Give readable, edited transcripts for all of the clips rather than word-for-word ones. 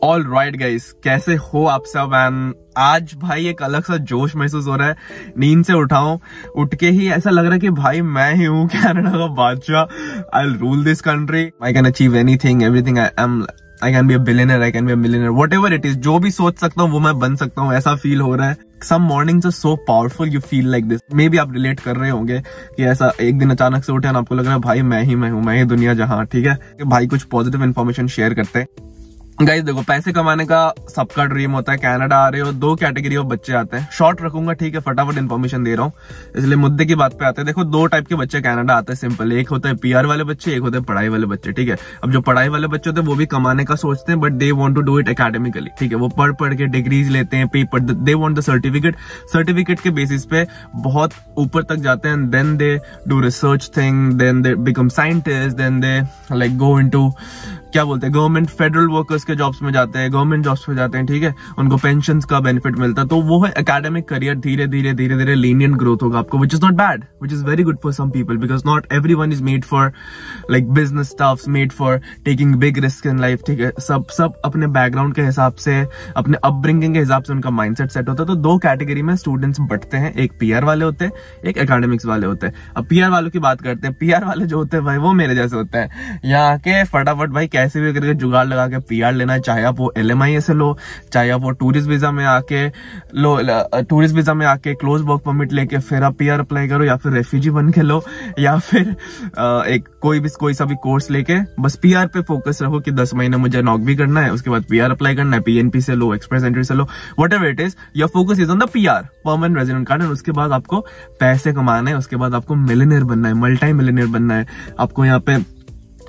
All right guys, कैसे हो आप सब? एंड आज भाई एक अलग सा जोश महसूस हो रहा है। नींद से उठ के ही ऐसा लग रहा है कि भाई मैं ही हूँ कनाडा का बादशाह। I will rule this country, I can achieve anything, everything. I can be a billionaire, I can be a millionaire, whatever it is. जो भी सोच सकता हूँ वो मैं बन सकता हूँ, ऐसा फील हो रहा है। Some mornings are so powerful, you feel like this. Maybe आप रिलेट कर रहे होंगे कि ऐसा एक दिन अचानक से उठे और आपको लग रहा है भाई मैं ही हूँ, मैं ही दुनिया जहां। ठीक है भाई, कुछ पॉजिटिव इन्फॉर्मेशन शेयर करते हैं। गाइस देखो, पैसे कमाने का सबका ड्रीम होता है। कनाडा आ रहे हो, दो कैटेगरी ऑफ बच्चे आते हैं। शॉर्ट रखूंगा, ठीक है, फटाफट इन्फॉर्मेशन दे रहा हूँ, इसलिए मुद्दे की बात पे आते हैं। देखो, दो टाइप के बच्चे कनाडा आते हैं, सिंपल। एक होता है पीआर वाले बच्चे, एक होते हैं पढ़ाई वाले बच्चे। ठीक है, अब जो पढ़ाई वाले बच्चे होते हैं वो भी कमाने का सोचते हैं, but they want to do it academically. ठीक है, वो पढ़ के डिग्रीज लेते हैं, paper, they want the certificate के बेसिस पे बहुत ऊपर तक जाते हैं। Then they do research thing, then they become scientist, then they like go into, क्या बोलते हैं, गवर्नमेंट फेडरल वर्कर्स के जॉब्स में जाते हैं, गवर्नमेंट जॉब्स में जाते हैं। ठीक है, उनको पेंशन का बेनिफिट मिलता है। तो वो है एकेडमिक करियर। धीरे धीरे लीनियंट ग्रोथ होगा आपको, which is not bad, which is very good for some people, because not everyone is made for like business stuffs, made for taking big risk in life. ठीक है, सब अपने background के हिसाब से, अपने अपब्रिंगिंग के हिसाब से उनका माइंडसेट सेट होता है। तो दो कैटेगरी में स्टूडेंट्स बंटते हैं, एक पीआर वाले होते हैं, एक एकेडमिक्स वाले होते हैं। अब पीआर वालों की बात करते हैं। पीआर वाले जो होते हैं भाई, वो मेरे जैसे होते हैं। यहाँ आके फटाफट भाई कैसे भी करके जुगाड़ लगा के पीआर लेना है, चाहे आप वो LMIA से लो, चाहे आप वो टूरिस्ट वीजा में आके लो, टूरिस्ट वीजा में आके क्लोज वर्क परमिट लेके फिर आप पीआर अप्लाई करो, या फिर रेफ्यूजी बन के लो, या फिर एक कोई सा भी कोर्स लेके बस पीआर पे फोकस रखो कि 10 महीने मुझे नौकरी करना है, उसके बाद पीआर अप्लाई करना है, PNP से लो, एक्सप्रेस एंट्री से लो, whatever it is, your focus is on the PR, permanent resident card. उसके बाद आपको पैसे कमाने हैं, उसके बाद आपको मिलियनेयर बनना है, मल्टी मिलियनेयर बनना है। आपको यहाँ पे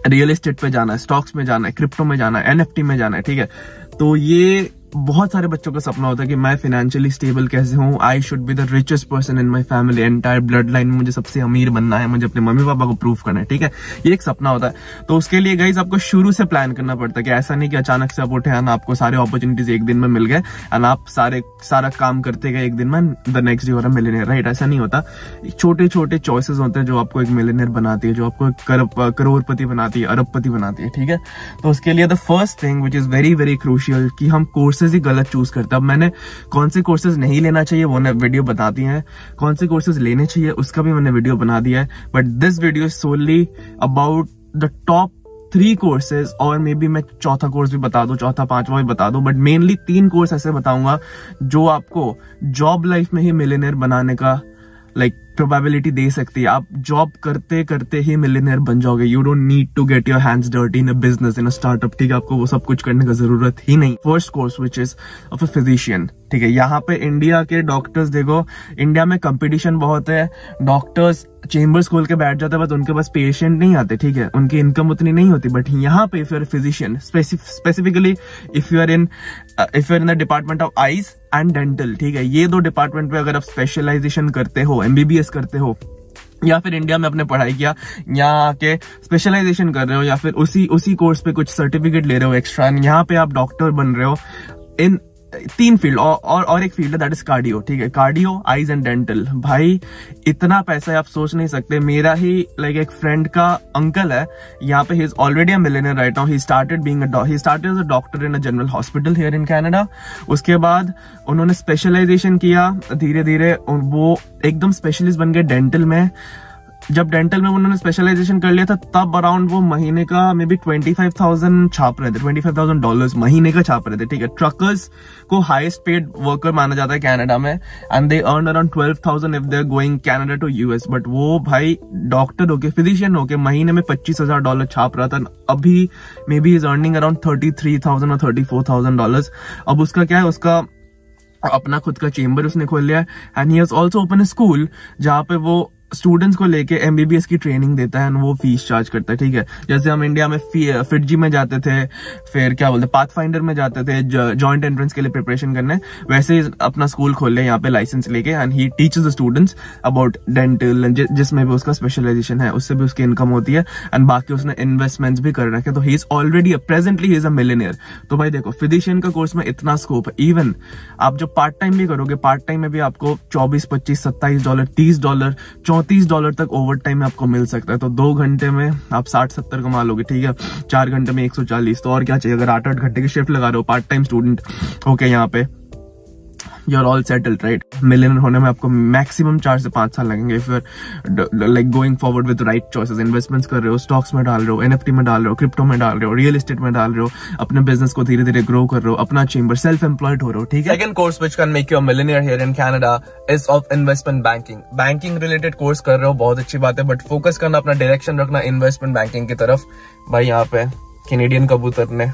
रियल एस्टेट पे जाना है, स्टॉक्स में जाना है, क्रिप्टो में जाना है, NFT में जाना है। ठीक है, तो ये बहुत सारे बच्चों का सपना होता है कि मैं फाइनेंशियली स्टेबल कैसे हूँ, I should be the richest person in my family, entire blood line में मुझे सबसे अमीर बनना है, मुझे अपने मम्मी पापा को प्रूव करना है। ठीक है, ये एक सपना होता है। तो उसके लिए गाइस आपको शुरू से प्लान करना पड़ता है, कि ऐसा नहीं कि अचानक से आप उठे और आपको सारे अपॉर्चुनिटीज एक दिन में मिल गए और आप सारा काम करते गए एक दिन में, the next day you are a millionaire. Right, ऐसा नहीं होता। छोटे छोटे चॉइसेस होते हैं जो आपको एक मिलियनेयर बनाती है, जो आपको एक करोड़पति बनाती है, अरबपति बनाती है। ठीक है, तो उसके लिए the first thing which is very very crucial, कि हम कोर्सेज ही गलत चूज करते हैं। अब मैंने कौन से कोर्सेज नहीं लेना चाहिए वो वीडियो बता दिए हैं, कौन से कोर्सेज लेने चाहिए उसका भी मैंने वीडियो बना दिया है। But this video is solely about the top 3 courses, और मे बी मैं चौथा कोर्स भी बता दूं, चौथा पांचवा भी बता दूं, बट मेनली 3 कोर्स ऐसे बताऊंगा जो आपको जॉब लाइफ में ही मिलियनेयर बनाने का लाइक प्रोबेबिलिटी दे सकती है। आप जॉब करते करते ही मिलियनेयर बन जाओगे। You don't need to get your hands dirty in a business, in a startup. ठीक है, आपको वो सब कुछ करने का जरूरत ही नहीं। First course which is of a physician. ठीक है, यहाँ पे इंडिया के डॉक्टर्स, देखो इंडिया में कंपटीशन बहुत है, डॉक्टर्स चेम्बर्स खोल के बैठ जाते हैं, बट उनके पास पेशेंट नहीं आते। ठीक है, उनकी इनकम उतनी नहीं होती। बट यहाँ पे if you are physician, specifically if you are in the department of eyes and dental, ठीक है, ये 2 डिपार्टमेंट पे अगर आप स्पेशलाइजेशन करते हो, MBBS करते हो, या फिर इंडिया में आपने पढ़ाई किया, यहाँ आके स्पेशलाइजेशन कर रहे हो, या फिर उसी कोर्स पे कुछ सर्टिफिकेट ले रहे हो एक्स्ट्रा, यहाँ पे आप डॉक्टर बन रहे हो इन 3 फील्ड, और एक फील्ड है दैट इज कार्डियो। ठीक है, कार्डियो, आईज एंड डेंटल। भाई इतना पैसा आप सोच नहीं सकते। मेरा ही लाइक एक फ्रेंड का अंकल है यहाँ पे, he is already a millionaire right now. He started as a doctor in a general hospital here in Canada. उसके बाद उन्होंने स्पेशलाइजेशन किया, धीरे धीरे वो एकदम स्पेशलिस्ट बन गए डेंटल में। जब डेंटल में उन्होंने स्पेशलाइजेशन कर लिया था, तब अराउंड वो महीने का मे बी 25,000 छाप रहे थे, $25,000 महीने का छाप रहे थे। ठीक है, ट्रकर्स को हाईएस्ट पेड वर्कर माना जाता है कनाडा में, and they earn around 12,000 if they are going Canada to US। But वो भाई डॉक्टर होके, फिजिशियन होके महीने में $25,000 छाप रहा था। अभी may be is earning around $33,000 और $34,000। अब उसका क्या है, उसका अपना खुद का चेम्बर उसने खोल लिया है, and he has also open a school जहाँ पे वो स्टूडेंट्स को लेके MBBS की ट्रेनिंग देता है, वो फीस चार्ज करता है। ठीक है, जैसे हम इंडिया में फिटजी में जाते थे, फिर क्या बोलते पाथफाइंडर में जाते थे जॉइंट एंट्रेंस के लिए प्रिपरेशन करने, वैसे ही अपना स्कूल खोल ले यहाँ पे लाइसेंस लेके, and he teaches the students about dental, जिसमें भी उसका स्पेशलाइजेशन है, उससे भी उसकी इनकम होती है, एंड बाकी उसने इन्वेस्टमेंट्स भी कर रखे। तो ही is already presently he is a millionaire. तो भाई देखो, फिजिशियन का कोर्स में इतना स्कोप है। इवन आप जो पार्ट टाइम भी करोगे, पार्ट टाइम में भी आपको $24, $25, $27, $30, $34 तक ओवर टाइम में आपको मिल सकता है। तो 2 घंटे में आप 60-70 कमा लोगे, ठीक है। 4 घंटे में 140, तो और क्या चाहिए। अगर 8-8 घंटे की शिफ्ट लगा रहे हो, पार्ट टाइम स्टूडेंट ओके, यहाँ पे you are all settled, right. Millionaire होने में आपको मैक्सिमम 4 से 5 साल लगेंगे if you are like going forward with right choices. Investments कर रहे हो, स्टॉक्स में डाल रहे हो, NFT में डाल रहे हो, क्रिप्टो में डाल रहे हो, रियल एस्टेट में डाल रहे हो, अपने बिजनेस को धीरे धीरे ग्रो कर रहे हो, अपना चेंबर, सेल्फ एम्प्लॉयड हो रहे हो, ठीक है। Second course which can make you a millionaire here in Canada is of investment banking. Banking related course कर रहे हो, बहुत अच्छी बात है, बट फोकस करना, अपना डायरेक्शन रखना इन्वेस्टमेंट बैंकिंग की तरफ। भाई यहाँ पे कैनेडियन कबूतर ने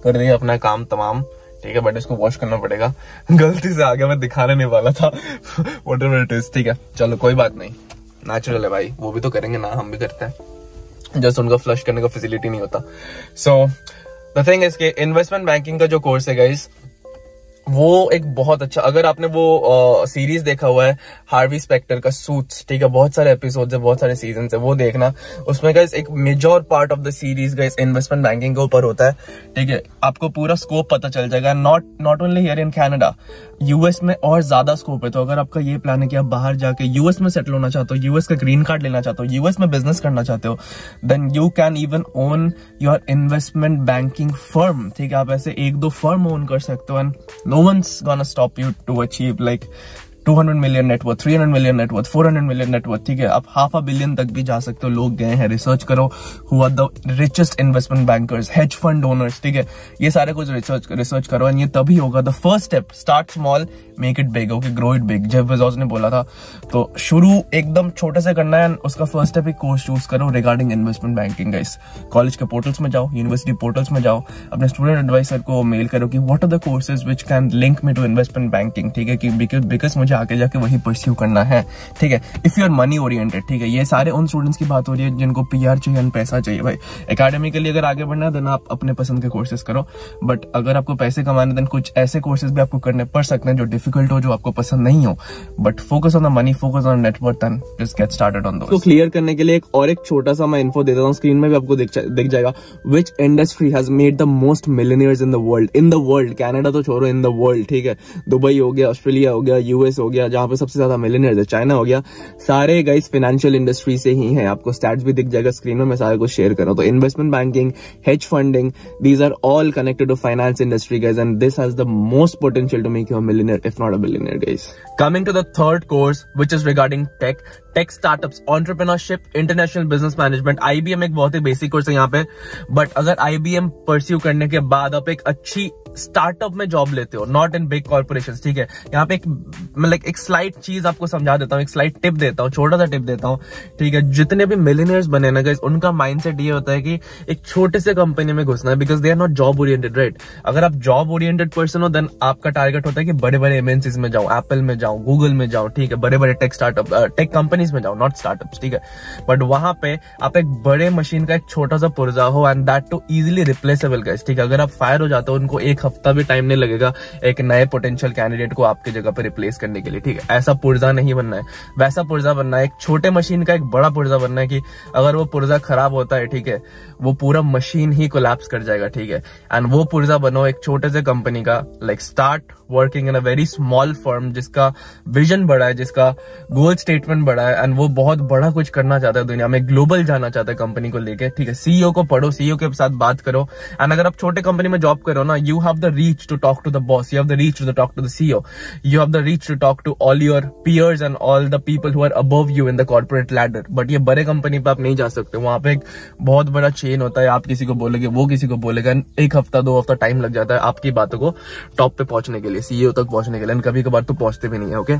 कर दिया अपना काम तमाम, ठीक है, बट इसको वॉश करना पड़ेगा। गलती से आ गया, मैं दिखाने नहीं वाला था। व्हाटएवर इट इज, ठीक है, चलो कोई बात नहीं, नेचुरल है भाई, वो भी तो करेंगे ना, हम भी करते हैं, जस्ट उनका फ्लश करने का फैसिलिटी नहीं होता। सो द थिंग इज के इन्वेस्टमेंट बैंकिंग का जो कोर्स है गाइस, वो एक बहुत अच्छा, अगर आपने वो सीरीज देखा हुआ है हार्वी स्पेक्टर का सूट्स, ठीक है, बहुत सारे एपिसोड्स है, बहुत सारे सीजन है, वो देखना। उसमें गाइस एक major part of the series guys investment banking के ऊपर होता है, ठीक है। आपको पूरा स्कोप पता चल जाएगा, not only here in Canada, US में और ज्यादा स्कोप है। तो अगर आपका ये प्लान है कि आप बाहर जाके यूएस में सेटल होना चाहते हो, यूएस का ग्रीन कार्ड लेना चाहते हो, यूएस में बिजनेस करना चाहते हो, then you can even own your investment banking firm, ठीक है। आप ऐसे 1-2 फर्म ओन कर सकते हो, and no one's gonna stop you to achieve like 200 million net worth, 300 million net worth, 400 million net worth, ठीक है। आप $500 million तक भी जा सकते हो। लोग गए हैं, रिसर्च करो, who are the richest investment bankers, hedge fund owners, ठीक है। ये सारे कुछ रिसर्च करो, एंड ये तभी होगा। The first step, start small, make it big, okay, grow it big, Jeff Bezos ने बोला था। तो शुरू एकदम छोटे से करना है, उसका फर्स्ट स्टेप एक कोर्स चूज करो regarding investment banking guys. College के पोर्टल्स में जाओ, यूनिवर्सिटी पोर्टल्स में जाओ, अपने स्टूडेंट एडवाइजर को मेल करो कि what are the courses which can link me to investment banking, ठीक है, कि बिकॉज मुझे आगे जाके वही परस्यू करना है, ठीक है। If you are money oriented, ठीक है, ये सारे उन स्टूडेंट्स की बात हो रही है जिनको PR चाहिए एंड पैसा चाहिए। भाई एकेडमिकली अगर आगे बढ़ना है देन आप अपने पसंद के कोर्सेज करो, बट अगर आपको पैसे कमाने देन कुछ ऐसे कोर्सेज भी आपको करने पड़ सकते हैं जो डिफिकल्ट हो, जो आपको पसंद नहीं हो, but focus on the money, focus on net worth and just get started on those. तो क्लियर करने के लिए एक छोटा सा मैं इन्फो देता हूँ, स्क्रीन में भी आपको दिख जाएगा। Which industry has made the most millionaires in the world, Canada तो छोड़ो, इन द वर्ल्ड, ठीक है। दुबई हो गया, ऑस्ट्रेलिया हो गया, यूएस हो गया, जहां पे सबसे ज्यादा मिलियनियर्स है, चाइना हो गया, सारे गाइस फाइनेंशियल इंडस्ट्री से ही हैं। आपको स्टैट्स भी दिख जाएगा स्क्रीन में, मैं सारे कुछ शेयर कर रहा हूं। तो investment banking, hedge funding, these are all connected to finance industry guys, and this has the most potential to make you a millionaire if not a billionaire guys. Coming to the third course, which is regarding tech startups, entrepreneurship, international business management. IBM एक बहुत ही basic course है यहाँ पे, but अगर IBM pursue करने के बाद आप एक अच्छी स्टार्टअप में जॉब लेते हो, नॉट इन बिग कॉर्पोरेशंस, ठीक है। यहाँ पे एक स्लाइड चीज आपको समझा देता हूँ, एक स्लाइड टिप देता हूँ, छोटा सा टिप देता हूँ, ठीक है। जितने भी मिलियनियर्स बने ना गाइस, उनका माइंडसेट ये होता है कि एक छोटे से कंपनी में घुसना है, because they are not job oriented, right. अगर आप जॉब ओरिएंटेड पर्सन हो देन आपका टारगेट होता है कि बड़े बड़े MNCs में जाओ, एप्पल में जाओ, गूगल में जाओ, ठीक है, बड़े बड़े टेक कंपनीज में जाओ, नॉट स्टार्टअप्स, ठीक है। बट वहां पे आप एक बड़े मशीन का एक छोटा सा पुर्जा हो, and that too easily replaceable guys, ठीक है। अगर आप फायर हो जाते हो, उनको 1 हफ्ता भी टाइम नहीं लगेगा एक नए पोटेंशियल कैंडिडेट को आपकी जगह पे रिप्लेस करने के लिए, ठीक है। ऐसा पुर्जा नहीं बनना है, वैसा पुर्जा बनना है, एक छोटे मशीन का एक बड़ा पुर्जा बनना है कि अगर वो पुर्जा खराब होता है, ठीक है, वो पूरा मशीन ही कोलैप्स कर जाएगा, ठीक है। एंड वो पुर्जा बनो एक छोटे से कंपनी का, like start working in a very small firm जिसका विजन बड़ा है, जिसका गोल स्टेटमेंट बड़ा है, एंड वो बहुत बड़ा कुछ करना चाहता है दुनिया में, ग्लोबल जाना चाहता है कंपनी को लेके, ठीक है। CEO को पढ़ो, CEO के साथ बात करो, एंड अगर आप छोटे कंपनी में जॉब करो ना, you have the reach to talk to the boss, you have the reach to talk to the CEO, you have the reach to talk to all your peers and all the people who are above you in the corporate ladder. But ये बड़े company पे आप नहीं जा सकते, वहां पे एक बहुत बड़ा चेन होता है, आप किसी को बोलेगे, वो किसी को बोलेगा, 1 हफ्ता 2 हफ्ता टाइम लग जाता है आपकी बातों को टॉप पे पहुंचने के लिए, CEO तक पहुंचने के लिए, कभी कभार तो पहुंचते भी नहीं है, ओके।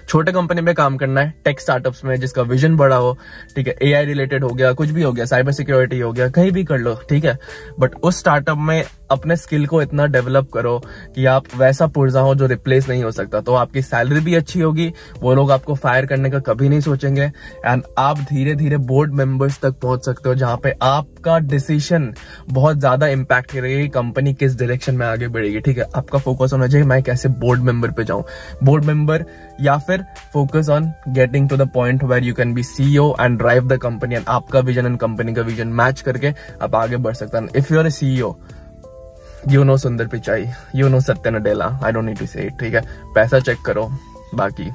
छोटे कंपनी में काम करना है, टेक स्टार्टअप्स में जिसका विजन बड़ा हो, ठीक है। AI रिलेटेड हो गया, कुछ भी हो गया, साइबर सिक्योरिटी हो गया, कहीं भी कर लो, ठीक है। बट उस स्टार्टअप में अपने स्किल को इतना डेवलप करो कि आप वैसा पुर्जा हो जो रिप्लेस नहीं हो सकता, तो आपकी सैलरी भी अच्छी होगी, वो लोग आपको फायर करने का कभी नहीं सोचेंगे, एंड आप धीरे धीरे बोर्ड मेंबर्स तक पहुंच सकते हो, जहां पे आपका डिसीजन बहुत ज्यादा इंपैक्ट करेगी कंपनी किस डायरेक्शन में आगे बढ़ेगी, ठीक है। आपका फोकस होना चाहिए मैं कैसे बोर्ड मेंबर पे जाऊं, बोर्ड मेंबर, या फिर focus on getting to the point where you can be CEO and drive the company, and आपका विजन एंड कंपनी का विजन मैच करके आप आगे बढ़ सकते हैं। If you are a CEO, you know Sundar Pichai, you know Satya Nadella, I don't need to say it, ठीक है। पैसा चेक करो, बाकी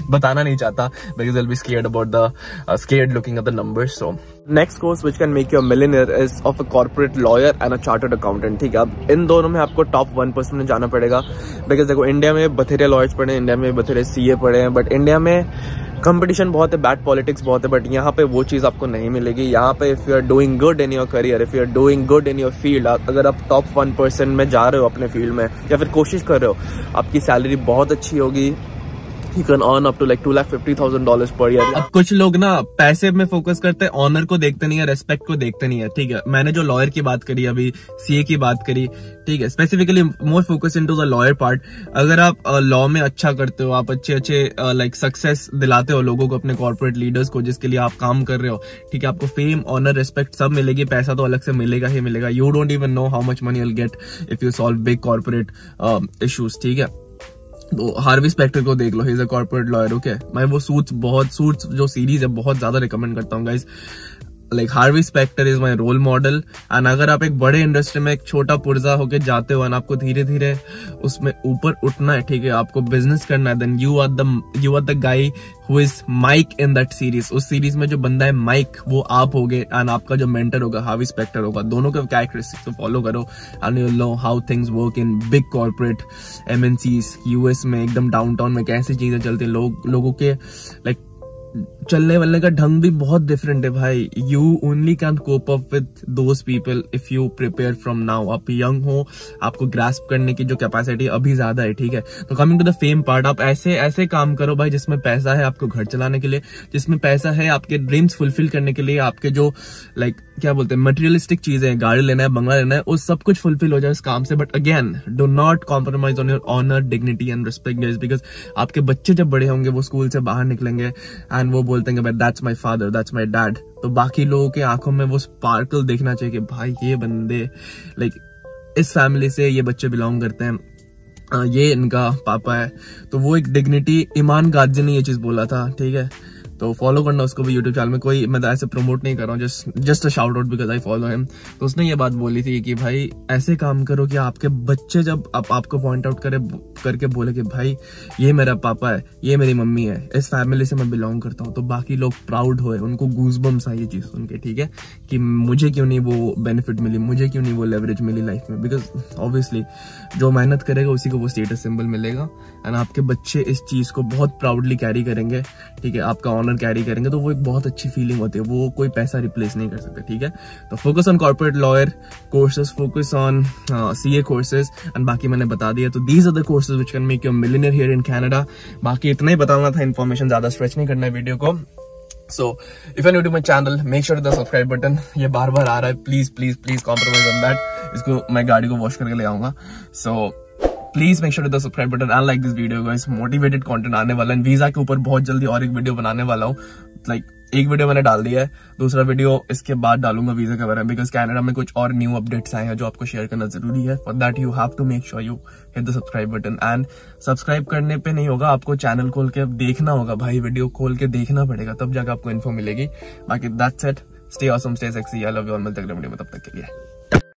बताना नहीं चाहता because I'll be scared looking at the numbers. So next course which can make you a millionaire is of a corporate lawyer and a chartered accountant. ठीक है, अब इन दोनों में आपको top 1% में जाना पड़ेगा because देखो इंडिया में बथेरे लॉयर्स पढ़े, इंडिया में बथेरे CA पढ़े हैं, बट इंडिया में कंपटीशन बहुत है, बैड पॉलिटिक्स बहुत है, बट यहाँ पे वो चीज़ आपको नहीं मिलेगी. यहाँ पे if you are doing good in your career, if you are doing good in your field, अगर आप टॉप 1% में जा रहे हो अपने फील्ड में या फिर कोशिश कर रहे हो, आपकी सैलरी बहुत अच्छी होगी. You can earn up to like $250,000 per year. अब कुछ लोग ना पैसे में फोकस करते हैं, ऑनर को देखते नहीं है, रेस्पेक्ट को देखते नहीं है. ठीक है, मैंने जो लॉयर की बात करी, अभी सीए की बात करी, ठीक है, specifically more focus into the lawyer part. अगर आप लॉ में अच्छा करते हो, आप अच्छे लाइक सक्सेस दिलाते हो लोगों को, अपने कॉर्पोरेट लीडर्स को जिसके लिए आप काम कर रहे हो, ठीक है, आपको फेम, ऑनर, रेस्पेक्ट सब मिलेगी, पैसा तो अलग से मिलेगा ही मिलेगा. You don't even know how much money you will get if you solve big corporate issues. ठीक है, तो हार्वी स्पेक्टर को देख लो, he is a corporate lawyer. Okay, मैं वो सूट्स जो सीरीज है बहुत ज्यादा रिकमेंड करता हूँ guys. Like Harvey Specter is my role model. And अगर आप एक बड़े इंडस्ट्री में एक छोटा पुर्जा होके जाते हो, आपको धीरे धीरे उसमें ऊपर उठना है, ठीक है, आपको बिजनेस करना है, then you are the guy who is Mike in that series. उस सीरीज में जो बंदा है माइक, वो आप होगे, एंड आपका जो मेंटर होगा हार्वी स्पेक्टर होगा. दोनों के कैरेक्टरिस्टिक्स को फॉलो करो and you will know how things work in big corporate MNCs. US में एकदम डाउनटाउन में कैसी चीजें चलती है, लोगों के लाइक चलने वालने का ढंग भी बहुत डिफरेंट है भाई. You only can cope up with those people if you prepare from now. आप यंग हो, आपको ग्रास्प करने की जो कैपेसिटी अभी ज्यादा है. ठीक है, तो coming to the fame part, आप ऐसे काम करो भाई जिसमें पैसा है आपको घर चलाने के लिए, जिसमें पैसा है आपके ड्रीम्स फुलफिल करने के लिए, आपके जो लाइक क्या बोलते हैं मटेरियलिस्टिक चीजें, गाड़ी लेना है, बंगला लेना है, वो सब कुछ फुलफिल हो जाए उस काम से. But again, do not compromise on your honour, dignity and respect, because आपके बच्चे जब बड़े होंगे, वो स्कूल से बाहर निकलेंगे एंड वो बोलते हैं that's my father, that's my dad. तो बाकी लोगों के आंखों में वो स्पार्कल देखना चाहिए कि भाई ये बंदे लाइक इस फैमिली से ये बच्चे बिलोंग करते हैं, ये इनका पापा है. तो वो एक डिग्निटी, ईमान गाजी ने ये चीज बोला था. ठीक है, तो फॉलो करना उसको भी यूट्यूब चैनल में. कोई मैं ऐसे प्रमोट नहीं कर रहा हूँ, just a shout out because I follow him. तो उसने ये बात बोली थी कि भाई ऐसे काम करो कि आपके बच्चे जब आपको पॉइंट आउट करके बोले कि भाई ये मेरा पापा है, ये मेरी मम्मी है, इस फैमिली से मैं बिलोंग करता हूँ, तो बाकी लोग प्राउड होए, उनको गूज़बम्स आए ये चीज सुन के. ठीक है, कि मुझे क्यों नहीं वो बेनिफिट मिली, मुझे क्यों नहीं वो लेवरेज मिली लाइफ में. बिकॉज ऑब्वियसली जो मेहनत करेगा उसी को वो स्टेटस सिंबल मिलेगा. एंड आपके बच्चे इस चीज को बहुत प्राउडली कैरी करेंगे. ठीक है, आपका ऑनर कैरी करेंगे, तो वो एक बहुत अच्छी फीलिंग होती है, वो कोई पैसा रिप्लेस नहीं कर सकता. ठीक है, तो focus on corporate lawyer courses, focus on CA courses, and बाकी मैंने बता दिया. तो these are the courses which can make you a millionaire here in Canada. बाकी इतना ही बताना था, इन्फॉर्मेशन ज्यादा स्ट्रेच नहीं करना है वीडियो को. So, if you're new to my channel, make sure to the subscribe button. ये बार बार आ रहा है, प्लीज कॉम्प्रोमाइज ऑन दैट. इसको मैं गाड़ी को वॉश करके ले आऊंगा. So please make sure to the subscribe button and like this video guys. Motivated content आने वाला है. वीजा के ऊपर बहुत जल्दी और एक वीडियो बनाने वाला हूँ. लाइक एक वीडियो मैंने डाल दिया है, दूसरा वीडियो इसके बाद डालूंगा वीजा के बारे में, बिकॉज कनाडा में कुछ और न्यू अपडेट्स आए हैं जो आपको शेयर करना जरूरी है. For that you have to make sure you hit the subscribe button. And subscribe करने पे नहीं होगा, आपको चैनल खोल के देखना होगा भाई, वीडियो खोल के देखना पड़ेगा, तब जाकर आपको इन्फो मिलेगी. बाकी that's it. Stay awesome, stay sexy. I love you all. मिलते हैं अगले वीडियो में, तब तक के लिए.